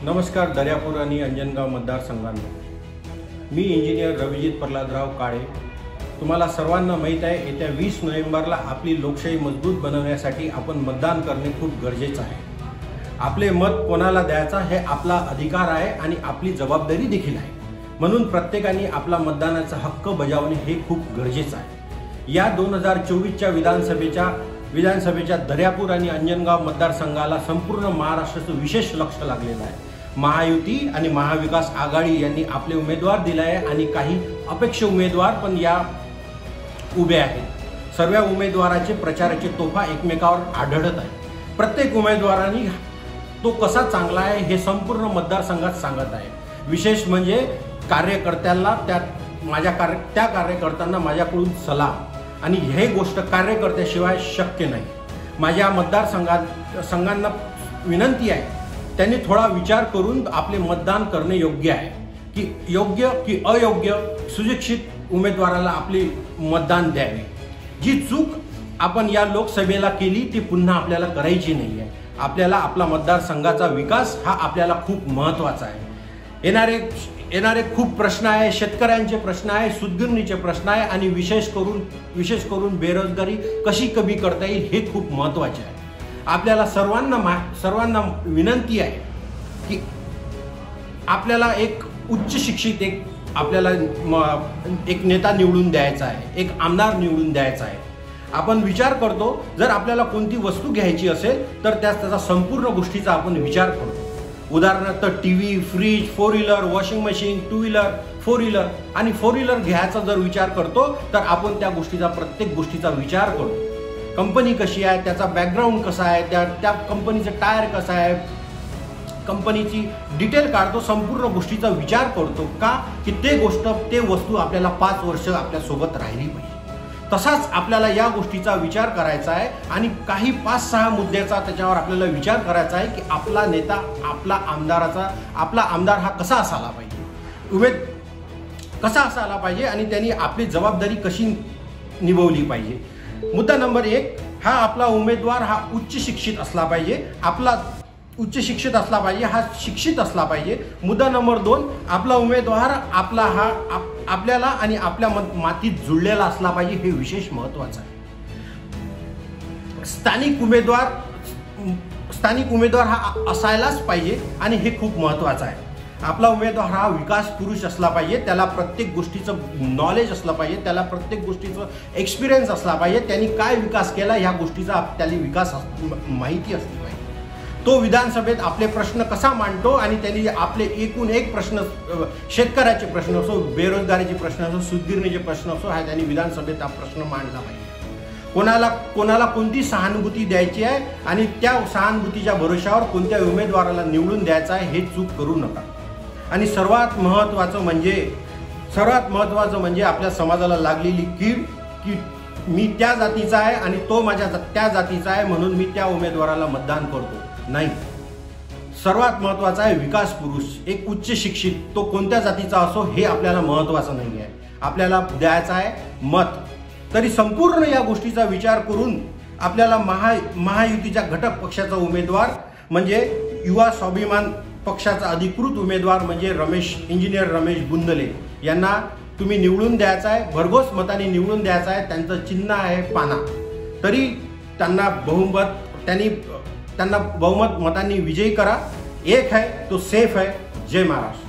नमस्कार. दर्यापूर आणि अंजनगाव मतदारसंघांना मी इंजिनियर रविजित प्रल्हादराव काळे. तुम्हाला सर्वांना माहीत आहे, येत्या 20 नोव्हेंबरला आपली लोकशाही मजबूत बनवण्यासाठी आपण मतदान करणे खूप गरजेचं आहे. आपले मत कोणाला द्यायचा हे आपला अधिकार आहे आणि आपली जबाबदारी देखील आहे. म्हणून प्रत्येकाने आपला मतदानाचा हक्क बजावणे हे खूप गरजेचं आहे. या 2024च्या विधानसभेच्या दर्यापूर आणि अंजनगाव मतदारसंघाला संपूर्ण महाराष्ट्राचं विशेष लक्ष लागलेलं आहे. महायुती आणि महाविकास आघाडी यांनी आपले उमेदवार दिले आहे आणि काही अपेक्षित उमेदवार पण या उभे आहेत. सर्व उमेदवाराचे प्रचाराचे तोफा एकमेकावर आढळत आहे. प्रत्येक उमेदवारांनी तो कसा चांगला आहे हे संपूर्ण मतदारसंघात सांगत आहे. विशेष म्हणजे कार्यकर्त्यांना त्या कार्यकर्त्यांना माझ्याकडून सलाम आणि हे गोष्ट कार्यकर्त्याशिवाय शक्य नाही. माझ्या मतदारसंघांना विनंती आहे, त्यांनी थोडा विचार करून आपले मतदान करणे योग्य आहे की योग्य की अयोग्य, सुशिक्षित उमेदवाराला आपले मतदान द्यावे. जी चूक आपण या लोकसभेला केली ती पुन्हा आपल्याला करायची नाही आहे. आपल्याला आपला मतदारसंघाचा विकास हा आपल्याला खूप महत्त्वाचा आहे. येणारे खूप प्रश्न आहे, शेतकऱ्यांचे प्रश्न आहे, सुदगिरणीचे प्रश्न आहे आणि विशेष करून बेरोजगारी कशी कमी करता येईल हे खूप महत्त्वाचे आहे. आपल्याला सर्वांना विनंती आहे की आपल्याला एक उच्च शिक्षित आपल्याला एक नेता निवडून द्यायचा आहे, एक आमदार निवडून द्यायचा आहे. आपण विचार करतो, जर आपल्याला कोणती वस्तू घ्यायची असेल तर त्याचा संपूर्ण गोष्टीचा आपण विचार करतो. उदाहरणार्थ TV, fridge, 4 wheeler, washing machine, 2 wheeler, 4 wheeler आणि 4 व्हीलर घ्यायचा जर विचार करतो तर आपण त्या प्रत्येक गोष्टीचा विचार करतो. कंपनी कशी आहे, त्याचा बॅकग्राऊंड कसा आहे, त्या कंपनीचं टायर कसं आहे, कंपनीची डिटेल काढतो. संपूर्ण गोष्टीचा विचार करतो का की ते वस्तू आपल्याला 5 वर्ष आपल्यासोबत राहिली पाहिजे. तसाच आपल्याला या गोष्टीचा विचार करायचा आहे आणि काही 5-6 मुद्द्याचा त्याच्यावर आपल्याला विचार करायचा आहे की आपला नेता, आपला आमदार हा कसा असायला पाहिजे, कसा असायला पाहिजे आणि त्यांनी आपली जबाबदारी कशी निभवली पाहिजे. मुद्दा नंबर 1, हा आपला उमेदवार हा उच्च शिक्षित असला पाहिजे, हा शिक्षित असला पाहिजे. मुद्दा नंबर 2, आपला उमेदवार आपल्याला आणि आपल्या मातीत जुळलेला असला पाहिजे. हे विशेष महत्त्वाचं आहे. स्थानिक उमेदवार हा असायलाच पाहिजे आणि हे खूप महत्त्वाचं आहे. आपला उमेदवार हा विकास पुरुष असला पाहिजे, त्याला प्रत्येक गोष्टीचं नॉलेज असलं पाहिजे, त्याला प्रत्येक गोष्टीचं एक्सपिरियन्स असला पाहिजे, त्यांनी काय विकास केला ह्या गोष्टीचा त्याला विकास माहिती असली पाहिजे. तो विधानसभेत आपले प्रश्न कसा मांडतो आणि त्यांनी आपले एकूण एक प्रश्न, शेतकऱ्याचे प्रश्न असो, बेरोजगारीचे प्रश्न असो, सुदगिरणीचे प्रश्न असो, हा त्यांनी विधानसभेत हा प्रश्न मांडला पाहिजे. कोणाला कोणती सहानुभूती द्यायची आहे आणि त्या सहानुभूतीच्या भरोशावर कोणत्या उमेदवाराला निवडून द्यायचा आहे हे चूक करू नका. आणि सर्वात महत्त्वाचं म्हणजे आपल्या समाजाला लागलेली कीड की मी त्या जातीचा आहे आणि तो माझ्या त्या जातीचा आहे म्हणून मी त्या उमेदवाराला मतदान करतो. नाही, सर्वात महत्त्वाचा आहे विकास पुरुष, एक उच्च शिक्षित, तो कोणत्या जातीचा असो हे आपल्याला महत्त्वाचं नाही आहे. आपल्याला द्यायचा आहे मत. तरी संपूर्ण या गोष्टीचा विचार करून आपल्याला महायुतीच्या घटक पक्षाचा उमेदवार म्हणजे युवा स्वाभिमान पक्षाचा अधिकृत उमेदवार म्हणजे इंजिनियर रमेश बुंदले यांना तुम्ही निवडून द्यायचा आहे, भरघोस मताने निवडून द्यायचा आहे. त्यांचं चिन्ह आहे पाना. तरी त्यांना बहुमत मतांनी विजयी करा. एक है तो सेफ है. जय महाराष्ट्र.